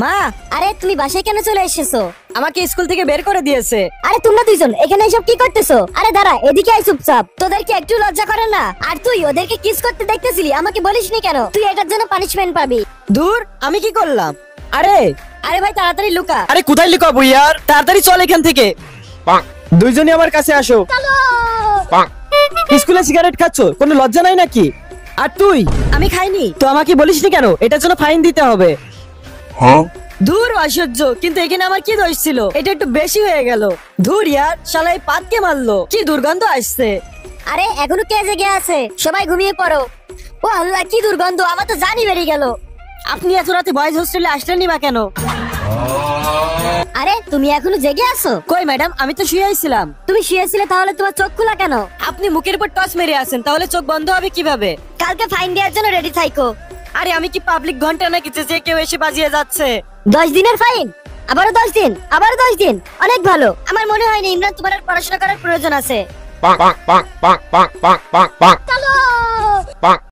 মা, আরে তুমি বাসায় কেন চলে এসেছো? আমাকে স্কুল থেকে বের করে দিয়েছে। আরে তোমরা দুইজন এখানে এসব কি করতেছো? আরে দাঁড়া, এদিকে আয় চুপচাপ। তোদের কি একটু লজ্জা করে না? আর তুই ওদেরকে কিস করতে দেখতেছিলি, আমাকে বলিসনি কেন? তুই এটার জন্য পানিশমেন্ট পাবি। দূর, আমি কি করলাম? আরে আরে ভাই তাড়াতাড়ি লুকা। আরে কোথায় লুকাবো ইয়ার? তাড়াতাড়ি চল এখান থেকে। দুইজনই আমার কাছে আসো। স্কুলে সিগারেট খাচ্ছ, কোনো লজ্জা নাই নাকি? আর তুই? আমি খাইনি। তো আমাকে বলিসনি কেন? এটার জন্য ফাইন দিতে হবে। দূর অসহ্য, কিন্তু এখানে আমার কি দোষ ছিল? এটা একটু বেশি হয়ে গেল। ধুর ইয়ার, শালা এই পাতকে মারলো, কি দুর্গন্ধ আসছে। আরে এখনো কে জেগে আছে? সবাই ঘুমিয়ে পড়ো। ও আল্লাহ, কি দুর্গন্ধ, আমার তো জানি বেরিয়ে গেল। আপনি এত রাতে বয়েজ হোস্টেলে আসলেনই বা কেন? আরে তুমি এখনো জেগে আছো? কই ম্যাডাম, আমি তো শুয়ে আইছিলাম। তুমি শুয়েছিলে, তাহলে তোমার চোখ খোলা কেন? আপনি মুখের উপর টর্চ মেরে আছেন, তাহলে চোখ বন্ধ হবে কিভাবে? কালকে ফাইন দেওয়ার জন্য রেডি থাইকো। আরে আমি কি পাবলিক ঘন্টা নাকি যে কেউ এসে বাজিয়ে যাচ্ছে? 10 দিনের ফাইন, আবারও 10 দিন, আবারও 10 দিন। অনেক ভালো। আমার মনে হয় না ইমরান তোমার আর পড়াশোনা করার প্রয়োজন আছে। bonk bonk bonk bonk bonk bonk bonk bonk চলো।